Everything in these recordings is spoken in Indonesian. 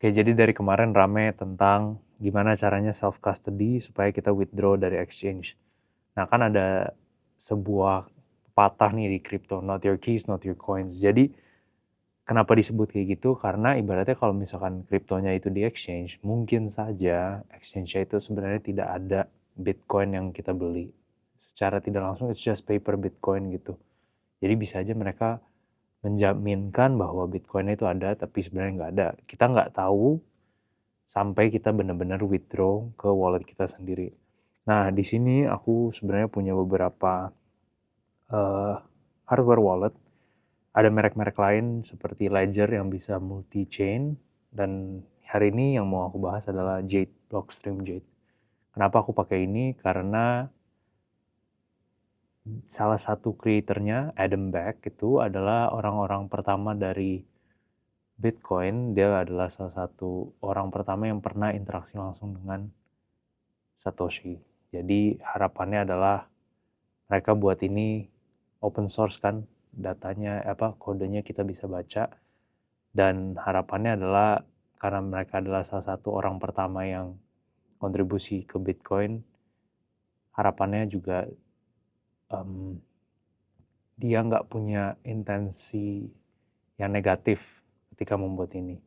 Oke, jadi dari kemarin rame tentang gimana caranya self custody supaya kita withdraw dari exchange. Nah, kan ada sebuah patah nih di crypto, not your keys, not your coins. Jadi kenapa disebut kayak gitu? Karena ibaratnya kalau misalkan kriptonya itu di exchange, mungkin saja exchange-nya itu sebenarnya tidak ada Bitcoin yang kita beli. Secara tidak langsung it's just paper Bitcoin gitu. Jadi bisa aja mereka menjaminkan bahwa Bitcoin itu ada, tapi sebenarnya nggak ada. Kita nggak tahu sampai kita benar-benar withdraw ke wallet kita sendiri. Nah, di sini aku sebenarnya punya beberapa hardware wallet. Ada merek-merek lain seperti Ledger yang bisa multi-chain, dan hari ini yang mau aku bahas adalah Jade, Blockstream Jade. Kenapa aku pakai ini? Karena salah satu kreatornya, Adam Back, itu adalah orang-orang pertama dari Bitcoin. Dia adalah salah satu orang pertama yang pernah interaksi langsung dengan Satoshi. Jadi harapannya adalah mereka buat ini open source kan, datanya kodenya kita bisa baca, dan harapannya adalah karena mereka adalah salah satu orang pertama yang kontribusi ke Bitcoin, harapannya juga dia nggak punya intensi yang negatif ketika membuat ini.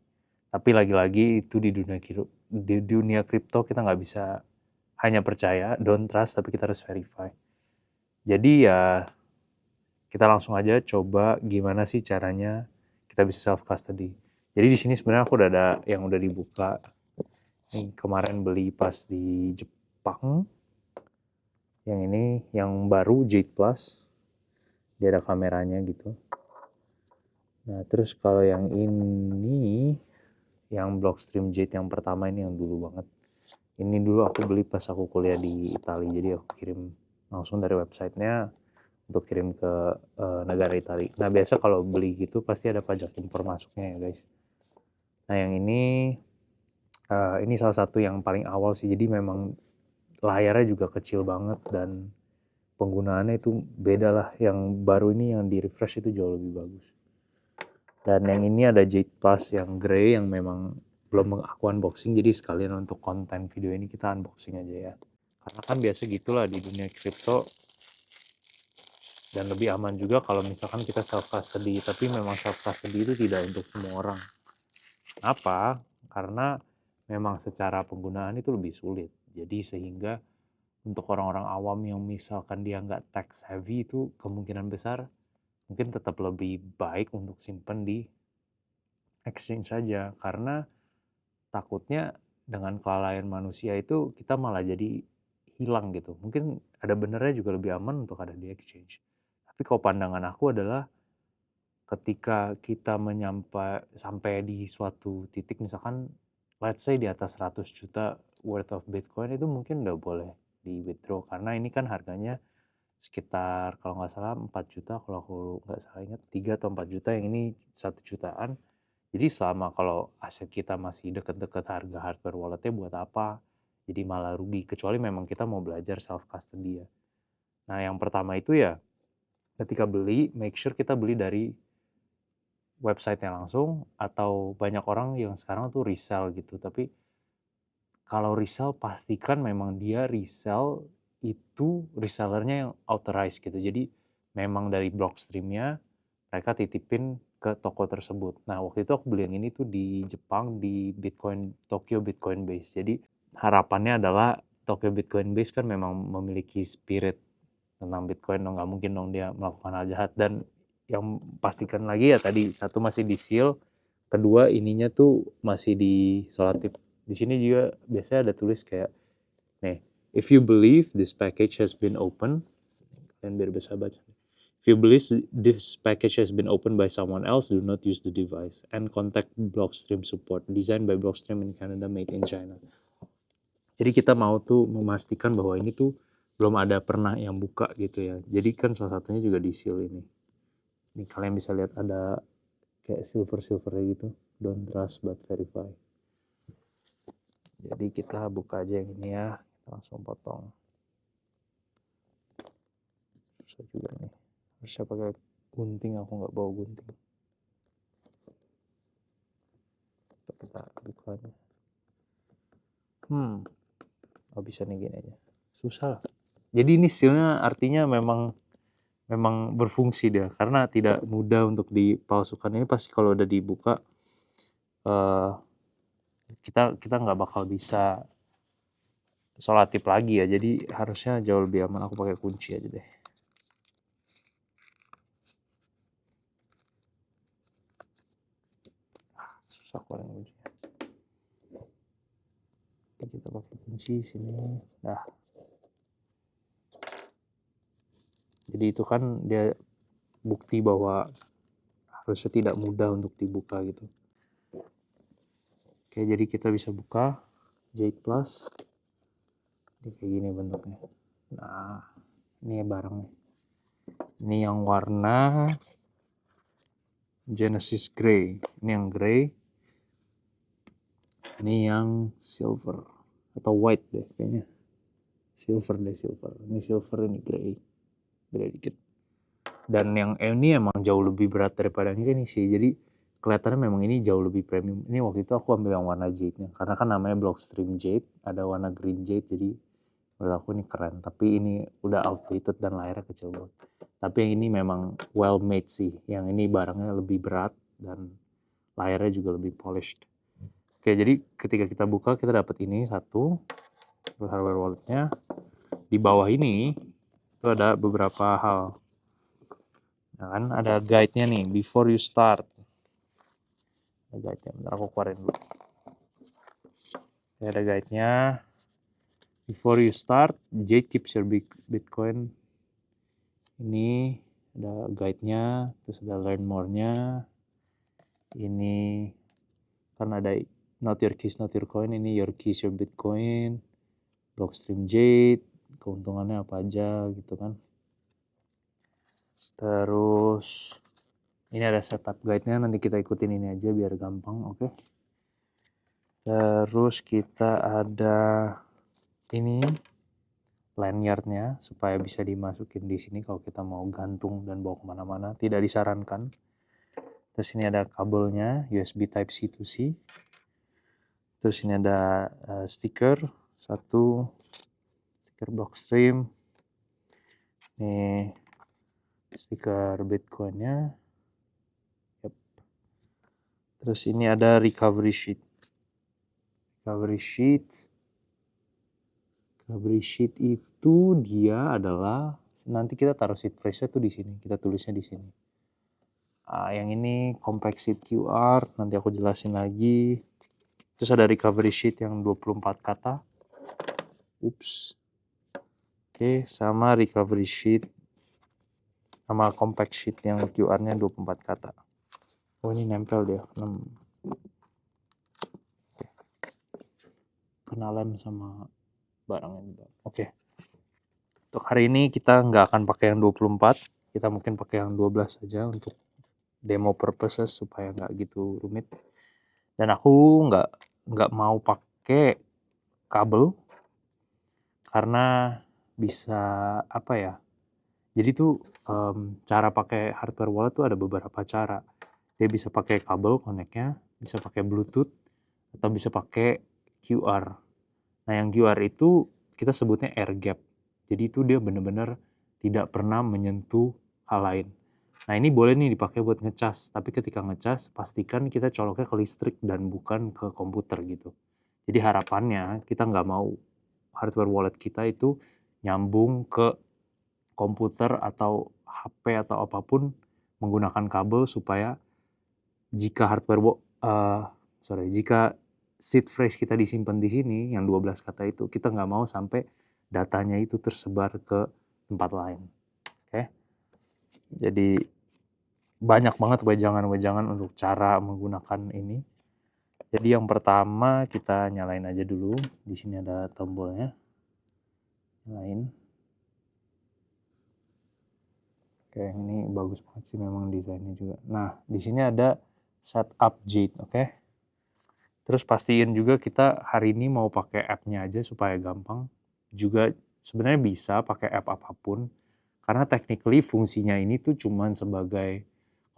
Tapi lagi-lagi itu di dunia kripto kita nggak bisa hanya percaya, don't trust, tapi kita harus verify. Jadi ya kita langsung aja coba gimana sih caranya kita bisa self custody. Jadi di sini sebenarnya aku udah ada yang udah dibuka. Ini kemarin beli pas di Jepang. Yang ini yang baru Jade Plus. Dia ada kameranya gitu. Nah, terus kalau yang ini yang Blockstream Jade yang pertama ini yang dulu banget. Ini dulu aku beli pas aku kuliah di Italia. Jadi aku kirim langsung dari websitenya untuk kirim ke negara Italia. Nah, biasa kalau beli gitu pasti ada pajak impor masuknya ya guys. Nah, yang ini salah satu yang paling awal sih. Jadi memang layarnya juga kecil banget dan penggunaannya itu beda lah. Yang baru ini yang di refresh itu jauh lebih bagus. Dan yang ini ada Jade Plus yang grey yang memang belum aku unboxing, jadi sekalian untuk konten video ini kita unboxing aja ya. Karena kan biasa gitulah di dunia crypto, dan lebih aman juga kalau misalkan kita self custody, tapi memang self custody itu tidak untuk semua orang. Apa? Karena memang secara penggunaan itu lebih sulit. Jadi sehingga untuk orang-orang awam yang misalkan dia nggak tax heavy, itu kemungkinan besar mungkin tetap lebih baik untuk simpen di exchange saja, karena takutnya dengan kelalaian manusia itu kita malah jadi hilang gitu. Mungkin ada benernya juga lebih aman untuk ada di exchange. Tapi kalau pandangan aku adalah ketika kita sampai di suatu titik, misalkan let's say di atas 100 juta worth of Bitcoin, itu mungkin udah boleh di withdraw, karena ini kan harganya sekitar kalau nggak salah 4 juta, kalau aku nggak salah ingat 3 atau 4 juta, yang ini 1 jutaan. Jadi selama kalau aset kita masih deket-deket harga hardware walletnya, buat apa? Jadi malah rugi, kecuali memang kita mau belajar self custody ya. Nah, yang pertama itu ya ketika beli, make sure kita beli dari website-nya langsung, atau banyak orang yang sekarang tuh resell gitu. Tapi kalau resell pastikan memang dia resell itu resellernya yang authorized gitu. Jadi memang dari Blockstream-nya mereka titipin ke toko tersebut. Nah, waktu itu aku beli yang ini tuh di Jepang, di Tokyo Bitcoin Base. Jadi harapannya adalah Tokyo Bitcoin Base kan memang memiliki spirit tentang Bitcoin, dong nggak mungkin dong dia melakukan hal jahat. Dan yang pastikan lagi ya tadi, satu masih di seal, kedua ininya tuh masih disolatif. Di sini juga biasanya ada tulis kayak nih, if you believe this package has been open, kalian biar bisa baca. If you believe this package has been opened by someone else, do not use the device and contact Blockstream support. Designed by Blockstream in Canada, made in China. Jadi kita mau tuh memastikan bahwa ini tuh belum ada pernah yang buka gitu ya. Jadi kan salah satunya juga di seal ini. Ini kalian bisa lihat ada kayak silver gitu. Don't trust but verify. Jadi kita buka aja yang ini ya. Kita langsung potong. Susah juga nih. Harusnya pakai gunting, aku nggak bawa gunting. Kita buka. bukanya. Oh bisa nih gini aja. Susah lah. Jadi ini sealnya artinya memang berfungsi dia, karena tidak mudah untuk dipalsukan. Ini pasti kalau udah dibuka kita nggak bakal bisa solatif lagi ya, jadi harusnya jauh lebih aman. Aku pakai kunci aja deh. Susah keluarin kuncinya. Kita pakai kunci sini. Nah, jadi itu kan dia bukti bahwa harusnya tidak mudah untuk dibuka gitu. Oke, jadi kita bisa buka Jade Plus. Ini kayak gini bentuknya. Nah, ini barangnya. Ini yang warna Genesis Grey. Ini yang grey. Ini yang silver atau white deh kayaknya. Silver. Ini silver, ini grey. Beda dikit. Dan yang ini emang jauh lebih berat daripada ini sih. Jadi kelihatannya memang ini jauh lebih premium. Ini waktu itu aku ambil yang warna jade-nya. Karena kan namanya Blockstream Jade. Ada warna green jade. Jadi menurut aku ini keren. Tapi ini udah outdated dan layarnya kecil banget. Tapi yang ini memang well made sih. Yang ini barangnya lebih berat dan layarnya juga lebih polished. Oke, jadi ketika kita buka kita dapat ini satu. Terus hardware walletnya. Di bawah ini itu ada beberapa hal. Nah kan ada guide-nya nih, before you start. Ada guide-nya, bentar aku keluarin dulu. Ada guide-nya. Before you start, Jade keeps your Bitcoin. Ini ada guide-nya, terus ada learn more-nya. Ini kan ada not your keys, not your coin. Ini your keys, your Bitcoin. Blockstream Jade, keuntungannya apa aja gitu kan. Terus ini ada setup guide-nya, nanti kita ikutin ini aja biar gampang, oke. Terus kita ada ini lanyardnya supaya bisa dimasukin di sini kalau kita mau gantung dan bawa kemana-mana, tidak disarankan. Terus ini ada kabelnya USB Type C to C. Terus ini ada stiker satu, stiker Blockstream. Ini stiker Bitcoinnya. Yep. Terus ini ada recovery sheet. Recovery sheet itu dia adalah nanti kita taruh seed phrase-nya tuh di sini, kita tulisnya di sini. Yang ini compact sheet QR, nanti aku jelasin lagi. Terus ada recovery sheet yang 24 kata. Oke, sama recovery sheet sama compact sheet yang QR-nya 24 kata. Oh, ini nempel dia. Kenalan sama barangnya. Oke. Untuk hari ini kita nggak akan pakai yang 24, kita mungkin pakai yang 12 saja untuk demo purposes supaya nggak gitu rumit. Dan aku nggak mau pakai kabel karena bisa apa ya? Jadi tuh cara pakai hardware wallet tuh ada beberapa cara. Dia bisa pakai kabel connect-nya, bisa pakai Bluetooth, atau bisa pakai QR. Nah yang QR itu kita sebutnya air gap. Jadi itu dia benar-benar tidak pernah menyentuh hal lain. Nah ini boleh nih dipakai buat ngecas, tapi ketika ngecas pastikan kita coloknya ke listrik dan bukan ke komputer gitu. Jadi harapannya kita nggak mau hardware wallet kita itu nyambung ke komputer atau HP atau apapun menggunakan kabel supaya jika jika seed phrase kita disimpan di sini yang 12 kata itu, kita nggak mau sampai datanya itu tersebar ke tempat lain. Oke. Jadi banyak banget wejangan-wejangan untuk cara menggunakan ini. Jadi yang pertama kita nyalain aja dulu. Di sini ada tombolnya. Nyalain. Oke, ini bagus banget sih memang desainnya juga. Nah, di sini ada setup Jade, oke. Terus pastiin juga kita hari ini mau pakai app-nya aja supaya gampang. Juga sebenarnya bisa pakai app apapun. Karena technically fungsinya ini tuh cuman sebagai,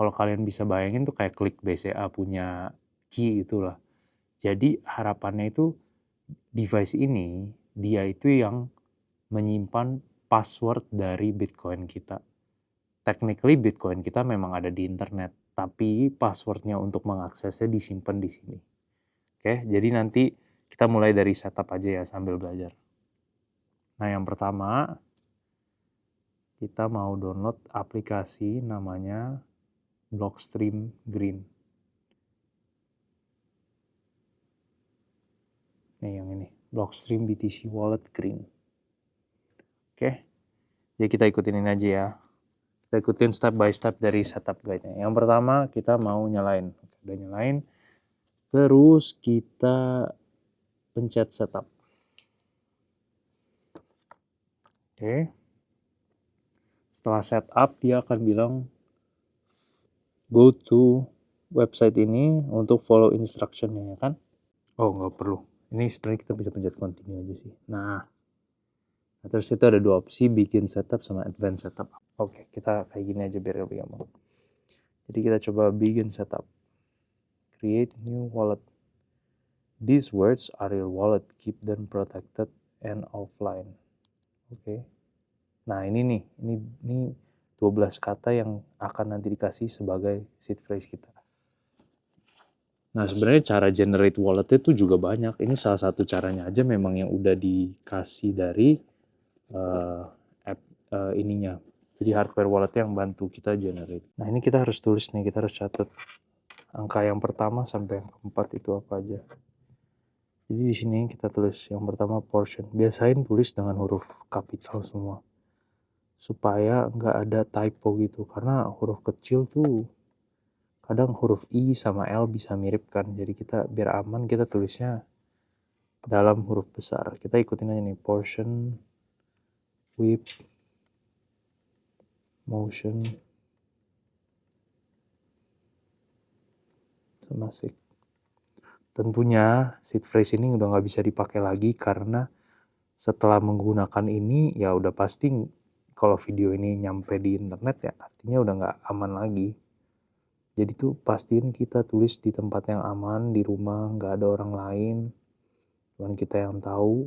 kalau kalian bisa bayangin tuh kayak klik BCA punya key itulah. Jadi harapannya itu device ini dia itu yang menyimpan password dari Bitcoin kita. Technically Bitcoin kita memang ada di internet, tapi passwordnya untuk mengaksesnya disimpan di sini. Oke, jadi nanti kita mulai dari setup aja ya sambil belajar. Nah, yang pertama kita mau download aplikasi namanya Blockstream Green. Nih yang ini, Blockstream BTC Wallet Green. Oke, jadi kita ikutin ini aja ya. Kita ikutin step by step dari setup guide-nya. Yang pertama kita mau nyalain. Udah nyalain, terus kita pencet setup. Oke. Setelah setup, dia akan bilang go to website ini untuk follow instruction-nya, ya kan? Oh, nggak perlu. Ini sebenarnya kita bisa pencet continue aja sih. Nah, terus itu ada dua opsi, begin setup sama advanced setup. Oke, kita kayak gini aja biar lebih gampang. Jadi kita coba begin setup. Create new wallet. These words are your wallet. Keep them protected and offline. Oke. Nah, ini nih. Ini 12 kata yang akan nanti dikasih sebagai seed phrase kita. Nah, sebenarnya cara generate wallet itu juga banyak. Ini salah satu caranya aja memang yang udah dikasih dari app ininya. Jadi hardware wallet yang bantu kita generate. Nah, ini kita harus tulis nih, kita harus catat angka yang pertama sampai yang keempat itu apa aja. Jadi di sini kita tulis yang pertama portion. Biasain tulis dengan huruf kapital semua. Supaya nggak ada typo gitu. Karena huruf kecil tuh kadang huruf I sama L bisa mirip kan. Jadi kita biar aman kita tulisnya dalam huruf besar. Kita ikutin aja nih. Portion, whip, motion, sama seed. Tentunya seed phrase ini udah nggak bisa dipakai lagi karena setelah menggunakan ini ya udah pasti kalau video ini nyampe di internet ya artinya udah nggak aman lagi. Jadi tuh pastiin kita tulis di tempat yang aman, di rumah nggak ada orang lain, cuman kita yang tahu.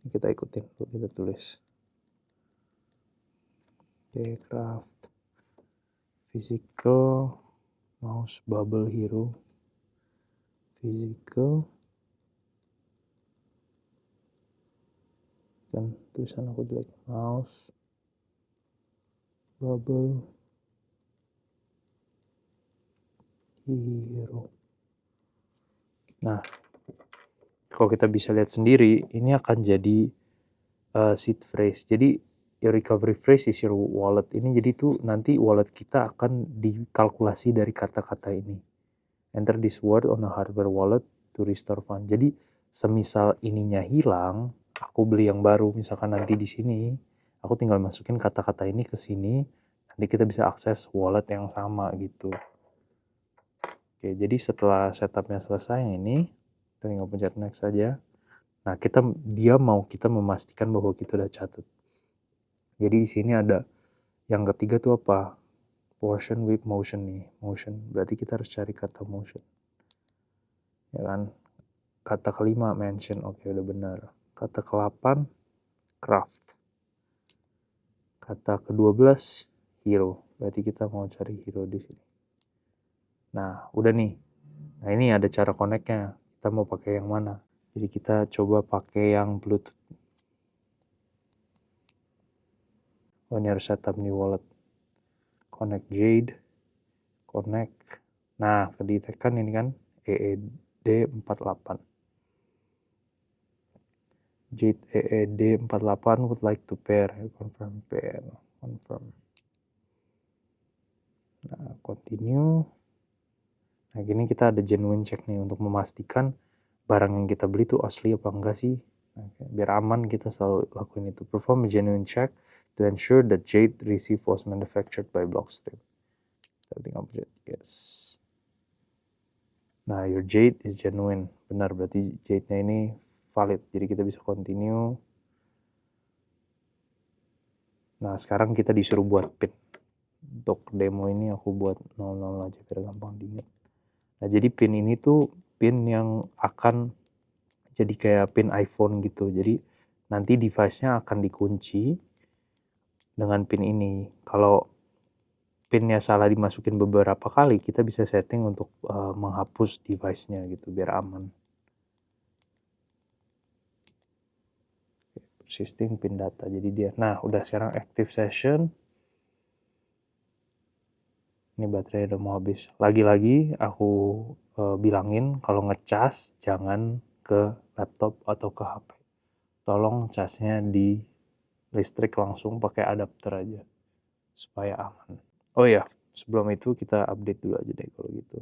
Kita ikutin, kita tulis. Oke, craft, physical, mouse bubble hero, physical, kan tulisan aku jelek, mouse bubble hero. Nah, kalau kita bisa lihat sendiri, ini akan jadi seed phrase. Jadi your recovery phrase is your wallet. Ini jadi tuh nanti wallet kita akan dikalkulasi dari kata-kata ini. Enter this word on a hardware wallet to restore fund. Jadi semisal ininya hilang, aku beli yang baru. Misalkan nanti di sini, aku tinggal masukin kata-kata ini ke sini, nanti kita bisa akses wallet yang sama gitu. Oke, jadi setelah setupnya selesai yang ini, kita tinggal pencet next saja. Nah, dia mau kita memastikan bahwa kita udah catat. Jadi di sini ada yang ketiga tuh apa? Portion with motion nih. Motion. Berarti kita harus cari kata motion. Ya kan? Kata kelima mention. Oke, udah benar. Kata ke-8 craft. Kata ke-12 hero. Berarti kita mau cari hero di sini. Nah, udah nih. Nah, ini ada cara connect-nya. Kita mau pakai yang mana? Jadi kita coba pakai yang Bluetooth. Oh, ini harus setup nih wallet. Connect Jade. Connect. Nah, kedetekkan ini kan EED48. Jade EED48 would like to pair. Confirm pair. Confirm. Nah, continue. Nah, gini kita ada genuine check nih untuk memastikan barang yang kita beli itu asli apa enggak sih. Nah, biar aman kita selalu lakuin itu. Perform a genuine check to ensure that Jade receipt was manufactured by Blockstream. Kita tinggal pencet yes. Nah, your Jade is genuine. Benar, berarti Jade-nya ini valid. Jadi kita bisa continue. Nah, sekarang kita disuruh buat pin. Untuk demo ini aku buat 00 aja biar gampang diingat. Nah, jadi pin ini tuh pin yang akan jadi kayak pin iPhone gitu. Jadi nanti device-nya akan dikunci dengan pin ini. Kalau pinnya salah dimasukin beberapa kali, kita bisa setting untuk menghapus device-nya gitu biar aman. Persisting pin data, jadi dia. Nah, udah sekarang active session. Ini baterai udah mau habis. Lagi-lagi aku bilangin kalau ngecas jangan ke laptop atau ke HP. Tolong casnya di listrik langsung pakai adapter aja supaya aman. Oh ya, sebelum itu kita update dulu aja deh kalau gitu.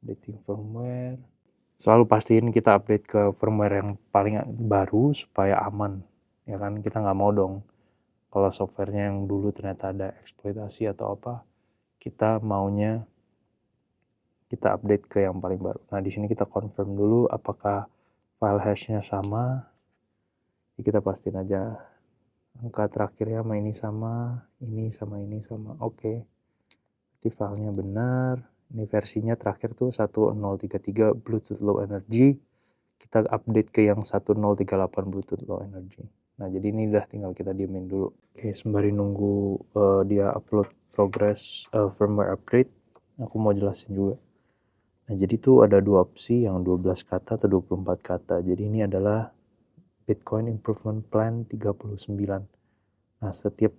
Updating firmware. Selalu pastiin kita update ke firmware yang paling baru supaya aman. Ya kan, kita nggak mau dong kalau softwarenya yang dulu ternyata ada eksploitasi atau apa, kita maunya kita update ke yang paling baru. Nah, di sini kita confirm dulu apakah file hash-nya sama. Jadi kita pastiin aja angka terakhirnya sama ini sama, ini sama ini sama. Oke. Jadi filenya benar. Ini versinya terakhir tuh 1033 Bluetooth Low Energy. Kita update ke yang 1038 Bluetooth Low Energy. Nah, jadi ini udah tinggal kita diemin dulu. Oke, sembari nunggu dia upload progress firmware upgrade, aku mau jelasin juga. Nah, jadi tuh ada dua opsi, yang 12 kata atau 24 kata. Jadi ini adalah Bitcoin Improvement Plan 39. Nah, setiap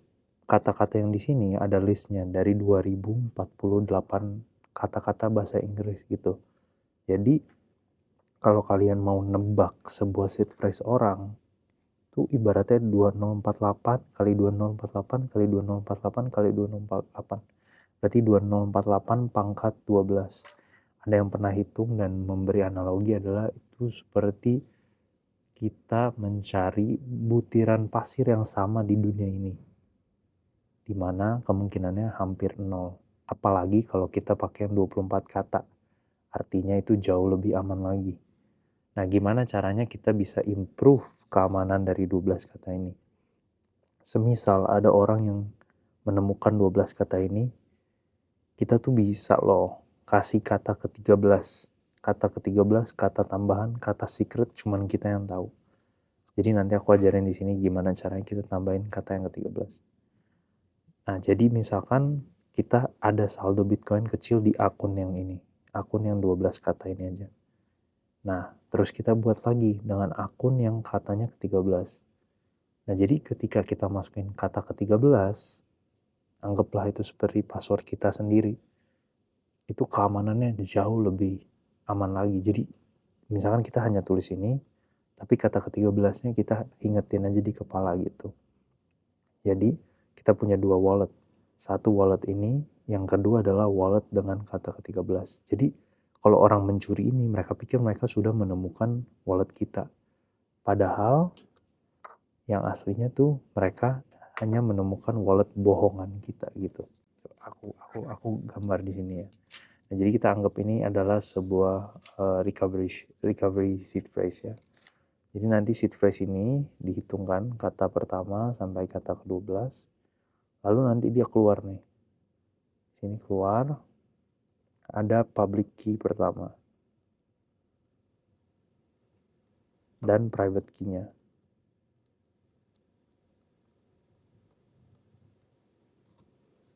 kata-kata yang di sini ada listnya dari 2048 kata-kata bahasa Inggris gitu. Jadi, kalau kalian mau nebak sebuah seed phrase orang, itu ibaratnya 2048 kali 2048 kali 2048 kali 2048. Berarti 2048 pangkat 12. Ada yang pernah hitung dan memberi analogi adalah itu seperti kita mencari butiran pasir yang sama di dunia ini, di mana kemungkinannya hampir nol. Apalagi kalau kita pakai yang 24 kata, artinya itu jauh lebih aman lagi. Nah, gimana caranya kita bisa improve keamanan dari 12 kata ini? Semisal ada orang yang menemukan 12 kata ini, kita tuh bisa loh kasih kata ke-13. Kata ke-13, kata tambahan, kata secret cuman kita yang tahu. Jadi nanti aku ajarin di sini gimana caranya kita tambahin kata yang ke-13. Nah, jadi misalkan kita ada saldo Bitcoin kecil di akun yang ini. Akun yang 12 kata ini aja. Nah, terus kita buat lagi dengan akun yang katanya ke-13. Nah, jadi ketika kita masukin kata ke-13, anggaplah itu seperti password kita sendiri. Itu keamanannya jauh lebih aman lagi. Jadi, misalkan kita hanya tulis ini, tapi kata ke-13-nya kita ingetin aja di kepala gitu. Jadi, kita punya dua wallet. Satu wallet ini, yang kedua adalah wallet dengan kata ke-13. Jadi, kalau orang mencuri ini, mereka pikir mereka sudah menemukan wallet kita. Padahal, yang aslinya tuh mereka hanya menemukan wallet bohongan kita gitu. Aku gambar di sini ya. Nah, jadi kita anggap ini adalah sebuah recovery seed phrase ya. Jadi nanti seed phrase ini dihitungkan kata pertama sampai kata ke-12. Lalu nanti dia keluar nih. Sini keluar ada public key pertama dan private key-nya.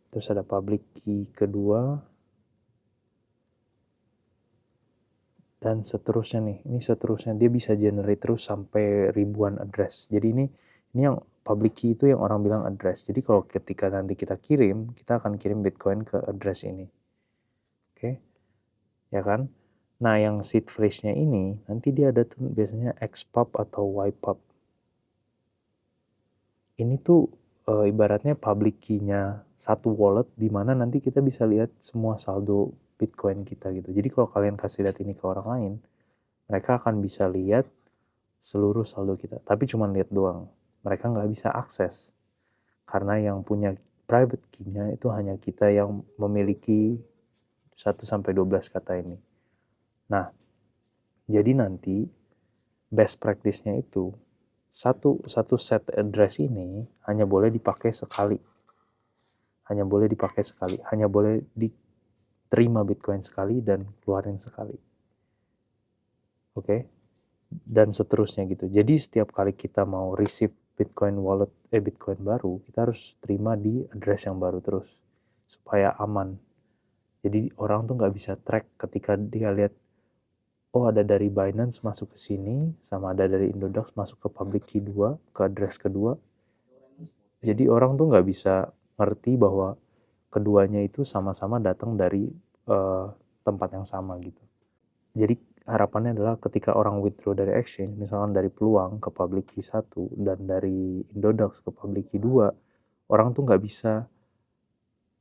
Terus ada public key kedua dan seterusnya nih. Ini seterusnya dia bisa generate terus sampai ribuan address. Jadi ini yang public key itu yang orang bilang address. Jadi kalau ketika nanti kita kirim, kita akan kirim Bitcoin ke address ini. Oke. Ya kan? Nah, yang seed phrase-nya ini nanti dia ada tuh biasanya xpub atau ypub. Ini tuh ibaratnya public key-nya satu wallet di mana nanti kita bisa lihat semua saldo Bitcoin kita gitu. Jadi kalau kalian kasih lihat ini ke orang lain, mereka akan bisa lihat seluruh saldo kita. Tapi cuma lihat doang. Mereka nggak bisa akses. Karena yang punya private key-nya itu hanya kita yang memiliki 1-12 kata ini. Nah, jadi nanti best practice-nya itu satu set address ini hanya boleh dipakai sekali. Hanya boleh dipakai sekali. Hanya boleh terima Bitcoin sekali dan keluarin sekali. Oke? Dan seterusnya gitu. Jadi setiap kali kita mau receive Bitcoin baru, kita harus terima di address yang baru terus supaya aman. Jadi orang tuh nggak bisa track ketika dia lihat, oh ada dari Binance masuk ke sini, sama ada dari Indodax masuk ke public key 2, ke address kedua. Jadi orang tuh nggak bisa ngerti bahwa keduanya itu sama-sama datang dari tempat yang sama gitu. Jadi harapannya adalah ketika orang withdraw dari exchange, misalkan dari Peluang ke public key 1 dan dari Indodax ke public key 2, orang tuh nggak bisa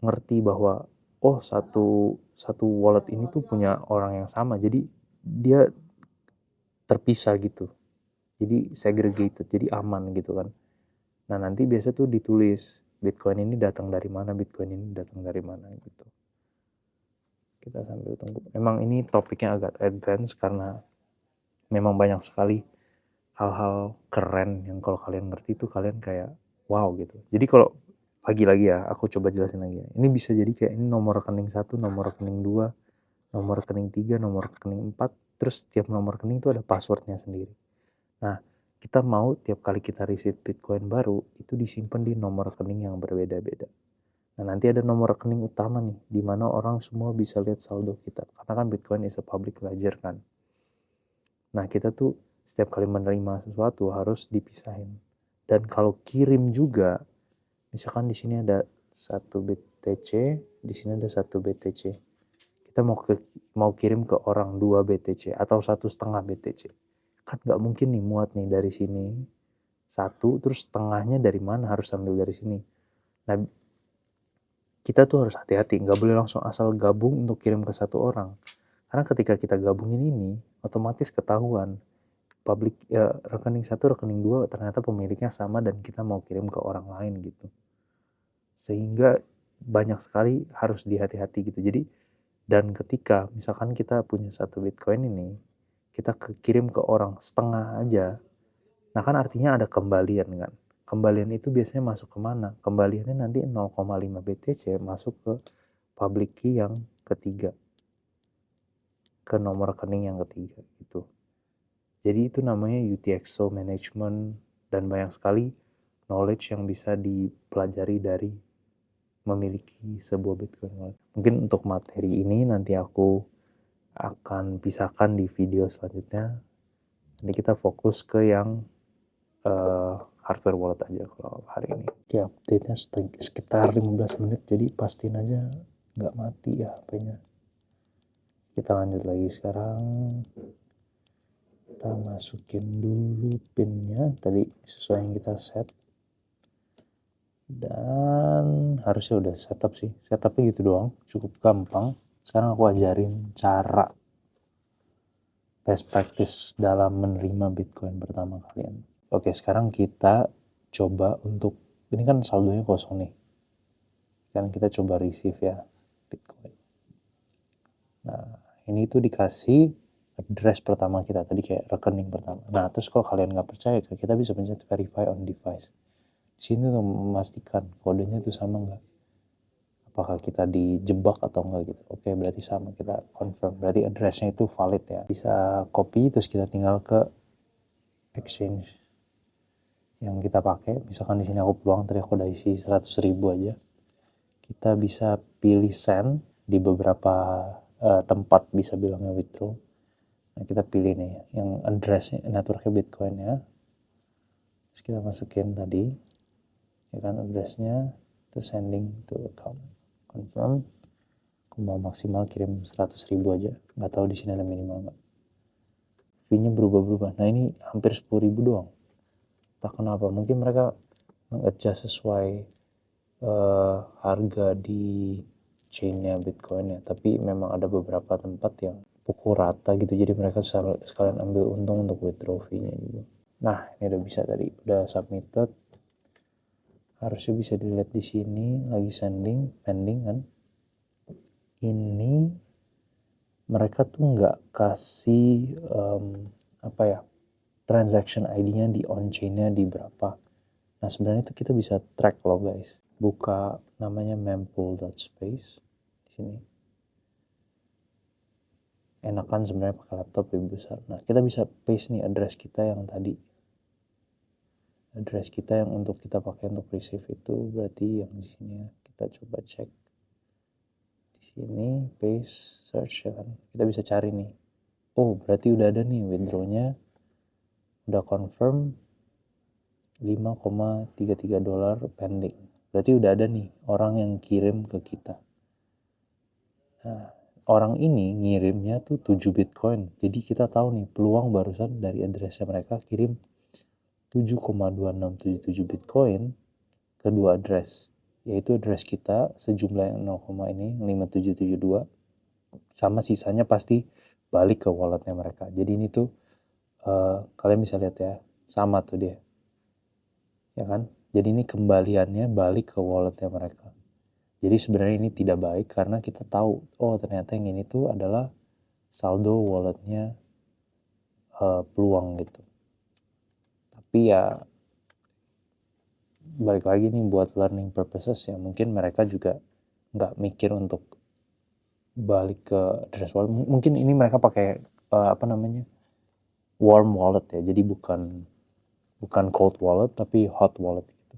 ngerti bahwa oh satu wallet ini tuh punya orang yang sama. Jadi dia terpisah gitu. Jadi segregated, jadi aman gitu kan. Nah nanti biasa tuh ditulis Bitcoin ini datang dari mana, Bitcoin ini datang dari mana gitu. Kita sambil tunggu. Memang ini topiknya agak advance karena memang banyak sekali hal-hal keren yang kalau kalian ngerti tuh kalian kayak wow gitu. Jadi kalau lagi-lagi ya, aku coba jelasin lagi ya. Ini bisa jadi kayak ini nomor rekening 1, nomor rekening 2, nomor rekening 3, nomor rekening 4, terus setiap nomor rekening itu ada passwordnya sendiri. Nah, kita mau tiap kali kita receive Bitcoin baru, itu disimpan di nomor rekening yang berbeda-beda. Nah, nanti ada nomor rekening utama nih, di mana orang semua bisa lihat saldo kita. Karena kan Bitcoin is a public ledger kan. Nah, kita tuh setiap kali menerima sesuatu harus dipisahin. Dan kalau kirim juga, misalkan di sini ada 1 BTC, di sini ada 1 BTC. Kita mau kirim ke orang 2 BTC atau 1,5 BTC. Kan nggak mungkin nih muat nih dari sini 1, terus setengahnya dari mana, harus ambil dari sini. Nah, kita tuh harus hati-hati, nggak boleh langsung asal gabung untuk kirim ke satu orang. Karena ketika kita gabungin ini, otomatis ketahuan rekening 1, rekening 2 ternyata pemiliknya sama dan kita mau kirim ke orang lain gitu. Sehingga banyak sekali harus dihati-hati gitu. Jadi dan ketika misalkan kita punya 1 Bitcoin ini, kita kirim ke orang setengah aja, nah kan artinya ada kembalian kan. Kembalian itu biasanya masuk kemana? Kembaliannya nanti 0,5 BTC masuk ke public key yang ketiga, ke nomor rekening yang ketiga gitu. Jadi itu namanya UTXO management dan banyak sekali knowledge yang bisa dipelajari dari memiliki sebuah Bitcoin wallet. Mungkin untuk materi ini nanti aku akan pisahkan di video selanjutnya. Nanti kita fokus ke yang hardware wallet aja kalau hari ini. Oke, update-nya sekitar 15 menit, jadi pastiin aja nggak mati ya HP-nya. Kita lanjut lagi sekarang. Kita masukin dulu pinnya tadi sesuai yang kita set. Dan harusnya udah setup sih. Setupnya gitu doang, cukup gampang. Sekarang aku ajarin cara best practice dalam menerima Bitcoin pertama kalian. Oke, sekarang kita coba untuk, ini kan saldonya kosong nih. Kan kita coba receive ya Bitcoin. Nah, ini tuh dikasih address pertama kita tadi, kayak rekening pertama. Nah, terus kalau kalian nggak percaya, kita bisa pencet verify on device. Di sini tuh memastikan kodenya tuh sama nggak. Apakah kita dijebak atau enggak gitu. Oke, berarti sama, kita confirm. Berarti addressnya itu valid ya. Bisa copy, terus kita tinggal ke exchange yang kita pakai. Misalkan di sini aku Peluang, tadi aku udah isi 100.000 aja. Kita bisa pilih send di beberapa tempat, bisa bilangnya withdraw. Nah, kita pilih nih yang addressnya, networknya Bitcoin ya. Terus kita masukin tadi, ya kan, addressnya, terus sending to account, confirm. Aku mau maksimal kirim 100.000 aja, nggak tahu di sini ada minimal nggak. Fee-nya berubah-berubah. Nah ini hampir 10.000 doang. Entah kenapa, mungkin mereka adjust sesuai harga di chain-nya Bitcoin ya. Tapi memang ada beberapa tempat yang pukul rata gitu, jadi mereka sekalian ambil untung untuk withdraw fee-nya gitu. Nah ini udah bisa tadi, udah submitted. Harusnya bisa dilihat di sini lagi pending kan. Ini mereka tuh nggak kasih transaction ID-nya di on-chain-nya di berapa. Nah sebenarnya itu kita bisa track loh guys. Buka namanya mempool.space di sini. enakan sebenarnya pakai laptop lebih besar. Nah, kita bisa paste nih address kita yang tadi. Address kita yang untuk kita pakai untuk receive itu berarti yang di sini ya. Kita coba cek. Di sini paste search ya kan. Kita bisa cari nih. Oh, berarti udah ada nih withdraw-nya. Udah confirm $5,33 pending. Berarti udah ada nih orang yang kirim ke kita. Nah, orang ini ngirimnya tuh 7 Bitcoin. Jadi kita tahu nih peluang barusan dari addressnya mereka kirim 7,2677 Bitcoin ke dua address. Yaitu address kita sejumlah yang 0, ini 5772 sama sisanya pasti balik ke walletnya mereka. Jadi ini tuh kalian bisa lihat ya, sama tuh dia. Ya kan? Jadi ini kembaliannya balik ke walletnya mereka. Jadi sebenarnya ini tidak baik karena kita tahu, oh ternyata yang ini tuh adalah saldo walletnya peluang gitu. Tapi ya balik lagi nih buat learning purposes ya, mungkin mereka juga nggak mikir untuk balik ke address wallet. Mungkin ini mereka pakai warm wallet ya, jadi bukan cold wallet tapi hot wallet gitu.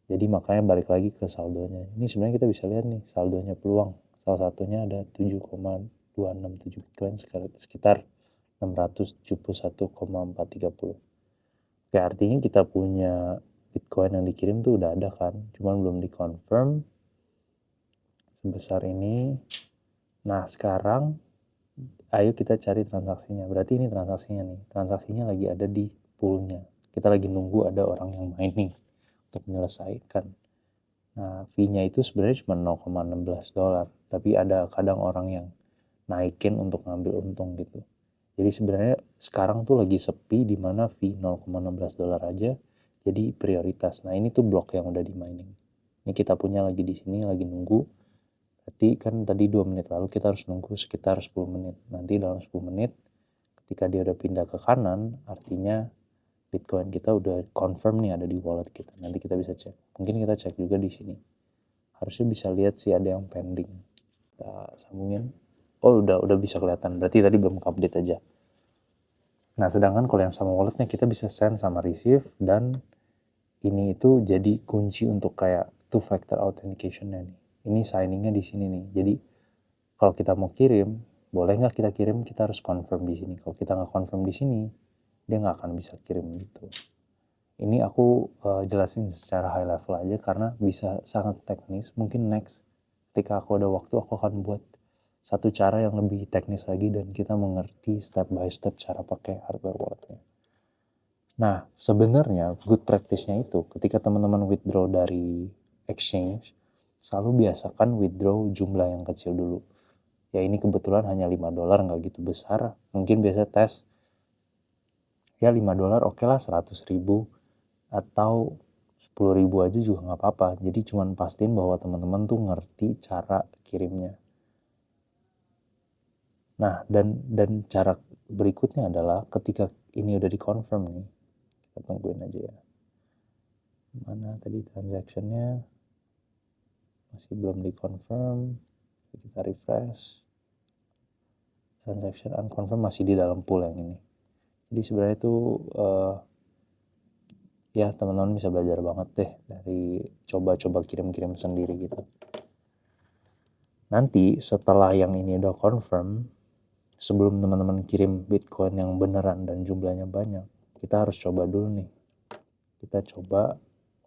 Jadi makanya balik lagi ke saldonya. Ini sebenarnya kita bisa lihat nih saldonya peluang. Salah satunya ada 7,267 Bitcoin sekitar 671,430. Oke, artinya kita punya Bitcoin yang dikirim tuh udah ada kan, cuman belum dikonfirm sebesar ini. Nah, sekarang ayo kita cari transaksinya. Berarti ini transaksinya nih. Transaksinya lagi ada di poolnya. Kita lagi nunggu ada orang yang mining untuk menyelesaikan. Nah, fee-nya itu sebenarnya cuma $0,16. Tapi ada kadang orang yang naikin untuk ngambil untung gitu. Jadi sebenarnya sekarang tuh lagi sepi di mana fee $0,16 aja jadi prioritas. Nah, ini tuh blok yang udah di mining. Ini kita punya lagi di sini, lagi nunggu. Berarti kan tadi 2 menit lalu kita harus nunggu sekitar 10 menit. Nanti dalam 10 menit ketika dia udah pindah ke kanan, artinya Bitcoin kita udah confirm nih ada di wallet kita. Nanti kita bisa cek. Mungkin kita cek juga di sini. Harusnya bisa lihat sih ada yang pending. Kita sambungin. Oh, udah bisa kelihatan. Berarti tadi belum update aja. Nah, sedangkan kalau yang sama walletnya kita bisa send sama receive, dan ini itu jadi kunci untuk kayak two factor authentication-nya nih. Ini signingnya di sini nih. Jadi kalau kita mau kirim, boleh nggak kita kirim, kita harus confirm di sini. Kalau kita nggak confirm di sini, dia nggak akan bisa kirim gitu. Ini aku jelasin secara high level aja karena bisa sangat teknis. Mungkin next ketika aku ada waktu aku akan buat satu cara yang lebih teknis lagi dan kita mengerti step by step cara pakai hardware walletnya. Nah, sebenarnya good practice-nya itu ketika teman-teman withdraw dari exchange, selalu biasakan withdraw jumlah yang kecil dulu. Ya ini kebetulan hanya $5, nggak gitu besar. Mungkin biasa tes, ya $5 oke lah, 100.000 atau 10.000 aja juga nggak apa-apa. Jadi cuman pastiin bahwa teman-teman tuh ngerti cara kirimnya. Nah, dan cara berikutnya adalah ketika ini udah dikonfirm nih, kita tungguin aja ya. Mana tadi transactionnya masih belum dikonfirm. Kita refresh. Transaction unconfirmed masih di dalam pool yang ini. Jadi sebenarnya itu ya teman-teman bisa belajar banget deh dari coba-coba kirim-kirim sendiri gitu. Nanti setelah yang ini udah confirm, sebelum teman-teman kirim Bitcoin yang beneran dan jumlahnya banyak, kita harus coba dulu nih. Kita coba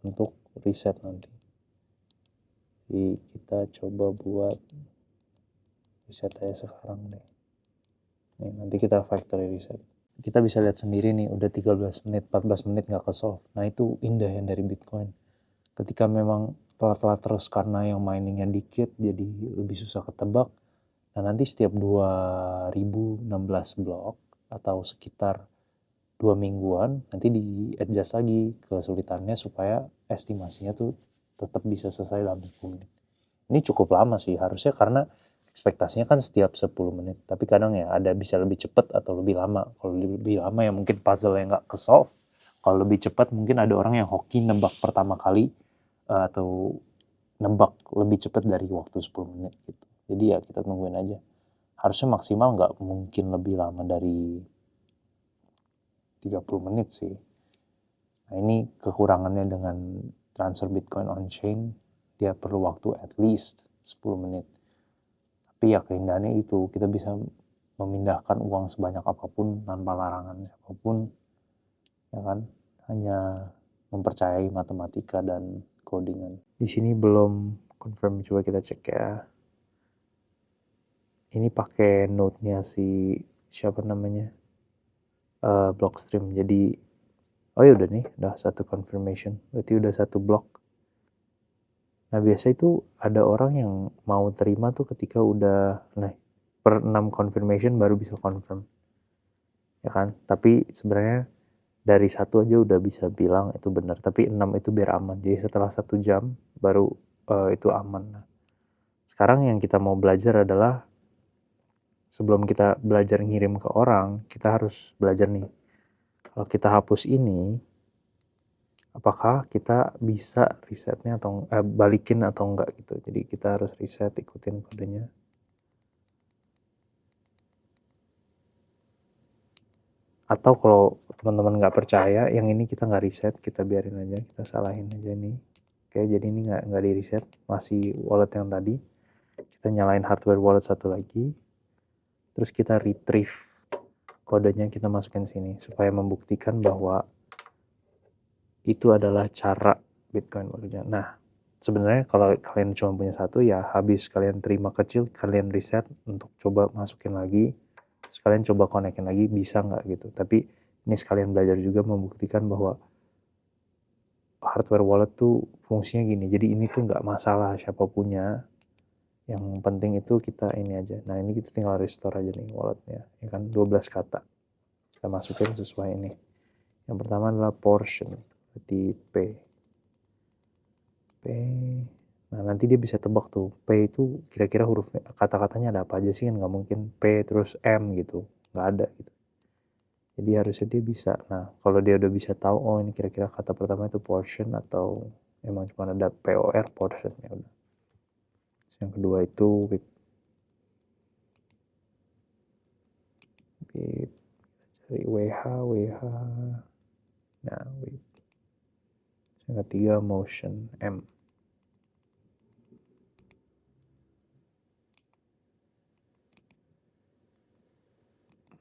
untuk reset nanti. Jadi kita coba buat reset aja sekarang deh. Nih, nanti kita factory reset. Kita bisa lihat sendiri nih, udah 13 menit, 14 menit nggak ke-solve. Nah, itu indah yang dari Bitcoin. Ketika memang telat-telat terus karena yang miningnya dikit, jadi lebih susah ketebak. Nah, nanti setiap 2016 blok, atau sekitar 2 mingguan, nanti di-adjust lagi kesulitannya supaya estimasinya tuh tetap bisa selesai dalam 10 menit. Ini cukup lama sih, harusnya karena ekspektasinya kan setiap 10 menit. Tapi kadang ya ada bisa lebih cepat atau lebih lama. Kalau lebih lama ya mungkin puzzle yang nggak ke-solve. Kalau lebih cepat mungkin ada orang yang hoki nebak pertama kali atau nebak lebih cepat dari waktu 10 menit gitu. Jadi ya kita tungguin aja. harusnya maksimal nggak mungkin lebih lama dari 30 menit sih. Nah ini kekurangannya dengan transfer Bitcoin on-chain, dia perlu waktu at least 10 menit. Tapi ya keindahannya itu, kita bisa memindahkan uang sebanyak apapun tanpa larangan apapun, ya kan? Hanya mempercayai matematika dan codingan. Di sini belum confirm, coba kita cek ya. Ini pakai node-nya si siapa namanya? Blockstream. Jadi oh ya udah nih, udah satu confirmation. Berarti udah satu block. Nah, biasa itu ada orang yang mau terima tuh ketika udah per 6 confirmation baru bisa confirm. Ya kan? Tapi sebenarnya dari satu aja udah bisa bilang itu benar, tapi 6 itu biar aman. Jadi setelah 1 jam baru itu aman. Nah, sekarang yang kita mau belajar adalah sebelum kita belajar ngirim ke orang, kita harus belajar nih. Kalau kita hapus ini, apakah kita bisa resetnya atau balikin atau enggak gitu. Jadi kita harus reset, ikutin kodenya. Atau kalau teman-teman nggak percaya, yang ini kita nggak reset, kita biarin aja, kita salahin aja nih. Oke, jadi ini nggak di reset, masih wallet yang tadi. Kita nyalain hardware wallet satu lagi, terus kita retrieve kodenya, kita masukin sini supaya membuktikan bahwa itu adalah cara Bitcoin bekerja. Nah, sebenarnya kalau kalian cuma punya satu, ya habis kalian terima kecil, kalian reset untuk coba masukin lagi, terus kalian coba konekin lagi, bisa nggak gitu. Tapi ini sekalian belajar juga membuktikan bahwa hardware wallet tuh fungsinya gini. Jadi ini tuh nggak masalah siapa punya. Yang penting itu kita ini aja. Nah ini kita tinggal restore aja nih walletnya. Ya kan 12 kata. Kita masukin sesuai ini. Yang pertama adalah portion. Berarti P. P. Nah nanti dia bisa tebak tuh. P itu kira-kira hurufnya, kata-katanya ada apa aja sih, kan nggak mungkin P terus M gitu. Nggak ada gitu. Jadi harusnya dia bisa. Nah, kalau dia udah bisa tahu, oh ini kira-kira kata pertama itu portion atau emang cuma ada POR portion, ya udah. Yang kedua itu WIP. WIP. Cari WH, WH. Nah, WIP. Yang ketiga motion, M.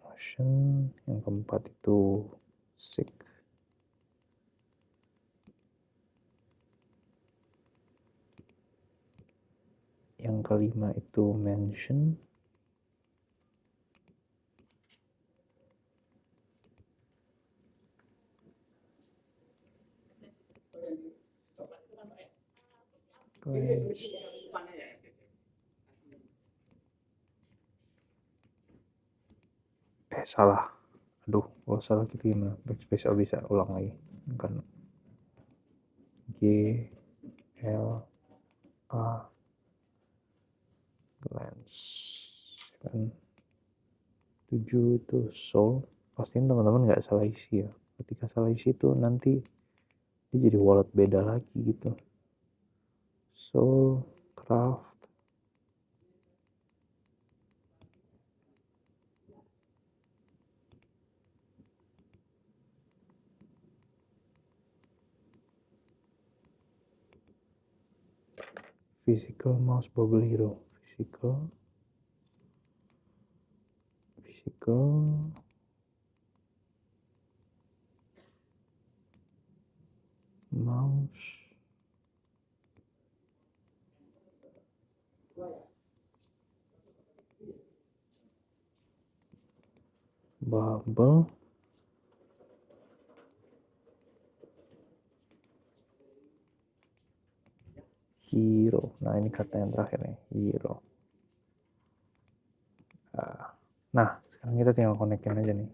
Motion. Yang keempat itu SIG. Yang kelima itu mention. Salah. Aduh, kalau salah gitu gimana? Backspace, oh bisa, ulang lagi. Kan G L A glance. Kan 7 itu soul. Pastiin teman-teman nggak salah isi ya. Ketika salah isi itu nanti dia jadi wallet beda lagi gitu. Soul, craft, physical mouse bubble hero, physical mouse bubble hero. Nah ini kata yang terakhir nih, hero. Nah sekarang kita tinggal konekin aja nih.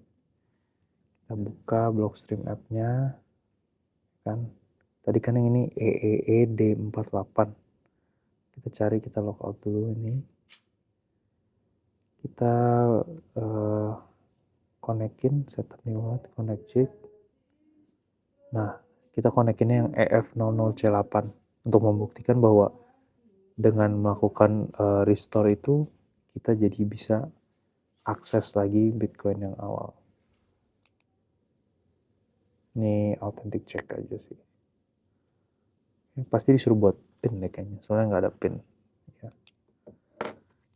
Kita buka Blockstream app-nya kan. Tadi kan yang ini EEED48. Kita cari, kita logout dulu ini. Kita konekin, setup new wallet, connect cheat. Nah, kita konekinnya yang EF00C8 untuk membuktikan bahwa dengan melakukan restore itu kita jadi bisa akses lagi Bitcoin yang awal. Ini authentic check aja sih. Pasti disuruh buat pin deh kayaknya, soalnya nggak ada pin. Ya.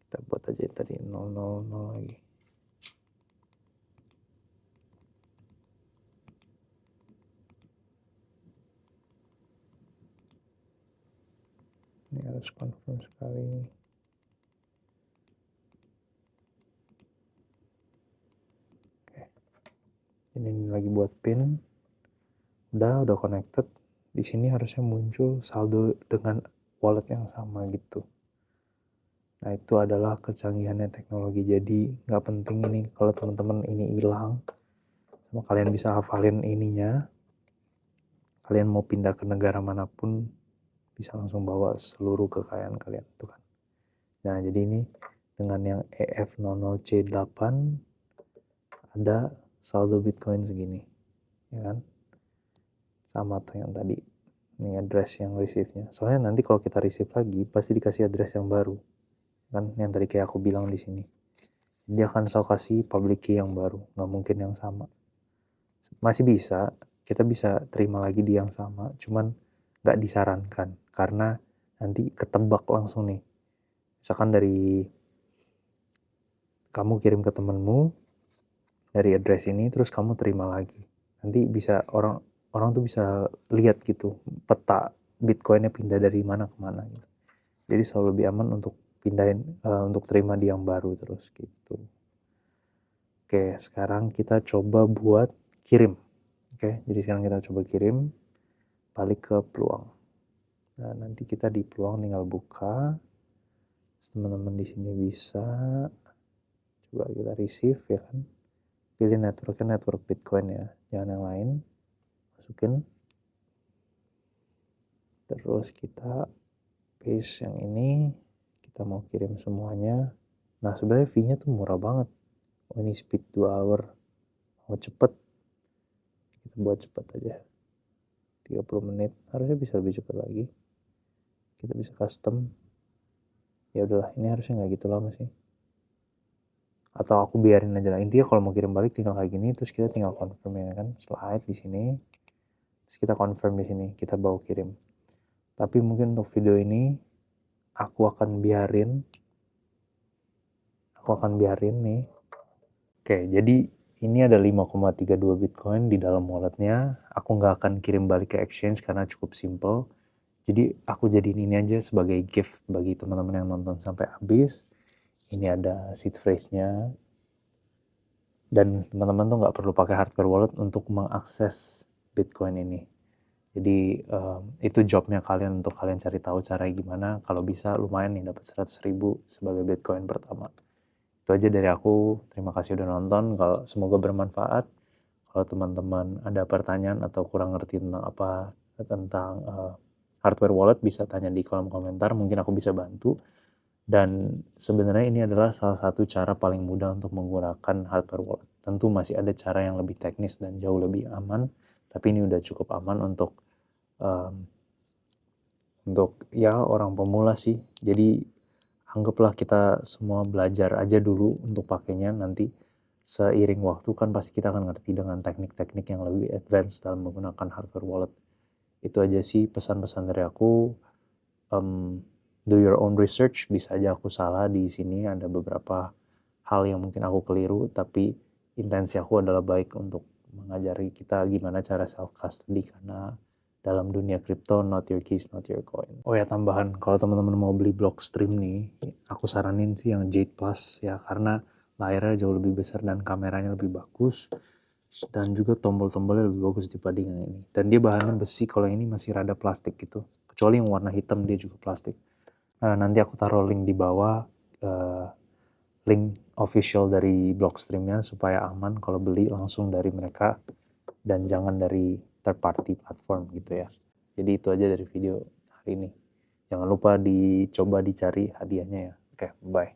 Kita buat aja tadi 000 lagi. Ini harus confirm sekali. Oke. Ini lagi buat pin. Udah connected. Di sini harusnya muncul saldo dengan wallet yang sama gitu. Nah, itu adalah kecanggihannya teknologi. Jadi nggak penting ini kalau teman-teman ini hilang, sama kalian bisa hafalin ininya. Kalian mau pindah ke negara manapun bisa langsung bawa seluruh kekayaan kalian tuh kan. Nah, jadi ini dengan yang EF00C8 ada saldo Bitcoin segini, ya kan? Sama tuh yang tadi. Ini address yang receive-nya. Soalnya nanti kalau kita receive lagi pasti dikasih address yang baru. Kan yang tadi kayak aku bilang di sini. Dia akan selalu kasih public key yang baru, nggak mungkin yang sama. Masih bisa, kita bisa terima lagi di yang sama, cuman nggak disarankan karena nanti ketebak langsung nih. Misalkan dari kamu kirim ke temenmu dari address ini, terus kamu terima lagi. Nanti bisa orang tuh bisa lihat gitu peta Bitcoinnya pindah dari mana ke mana gitu. Jadi selalu lebih aman untuk pindahin untuk terima di yang baru terus gitu. Oke, sekarang kita coba buat kirim. Oke, jadi sekarang kita coba kirim balik ke peluang. Nah, nanti kita di peluang tinggal buka. Teman-teman di sini bisa coba kita receive ya kan. Pilih networknya network Bitcoin ya, jangan yang lain. Masukin. Terus kita paste yang ini, kita mau kirim semuanya. Nah, sebenarnya fee-nya tuh murah banget. Oh, ini speed 2 hour. Mau cepet, kita buat cepet aja. 30 menit, harusnya bisa lebih cepat lagi. Kita bisa custom. Ya udahlah, ini harusnya nggak gitu lama sih. Atau aku biarin aja lah. Intinya kalau mau kirim balik tinggal kayak gini, terus kita tinggal confirm ya kan. Slide di sini. Terus kita confirm di sini, kita bawa kirim. Tapi mungkin untuk video ini aku akan biarin nih. Oke, jadi ini ada 5,32 Bitcoin di dalam walletnya. Aku nggak akan kirim balik ke exchange karena cukup simple. Jadi aku jadiin ini aja sebagai gift bagi teman-teman yang nonton sampai habis. Ini ada seed phrase-nya. Dan teman-teman tuh nggak perlu pakai hardware wallet untuk mengakses Bitcoin ini. Jadi itu jobnya kalian untuk kalian cari tahu caranya gimana. Kalau bisa lumayan nih dapat 100.000 sebagai Bitcoin pertama. Itu aja dari aku. Terima kasih udah nonton. Kalau semoga bermanfaat. Kalau teman-teman ada pertanyaan atau kurang ngerti tentang hardware wallet bisa tanya di kolom komentar. Mungkin aku bisa bantu. Dan sebenarnya ini adalah salah satu cara paling mudah untuk menggunakan hardware wallet. Tentu masih ada cara yang lebih teknis dan jauh lebih aman, tapi ini udah cukup aman untuk ya orang pemula sih. Jadi anggaplah kita semua belajar aja dulu untuk pakainya, nanti seiring waktu kan pasti kita akan ngerti dengan teknik-teknik yang lebih advance dalam menggunakan hardware wallet. Itu aja sih pesan-pesan dari aku. Do your own research, bisa aja aku salah di sini, ada beberapa hal yang mungkin aku keliru, tapi intensi aku adalah baik untuk mengajari kita gimana cara self custody karena dalam dunia kripto not your keys not your coin. Oh ya, tambahan, kalau teman-teman mau beli Blockstream nih, aku saranin sih yang Jade Plus ya, karena layarnya jauh lebih besar dan kameranya lebih bagus dan juga tombol-tombolnya lebih bagus dibanding yang ini. Dan dia bahannya besi, kalau ini masih rada plastik gitu. Kecuali yang warna hitam dia juga plastik. Nanti aku taruh link di bawah, link official dari Blockstream-nya supaya aman kalau beli langsung dari mereka dan jangan dari third party platform gitu ya. Jadi itu aja dari video hari ini. Jangan lupa dicoba dicari hadiahnya ya. Oke, bye.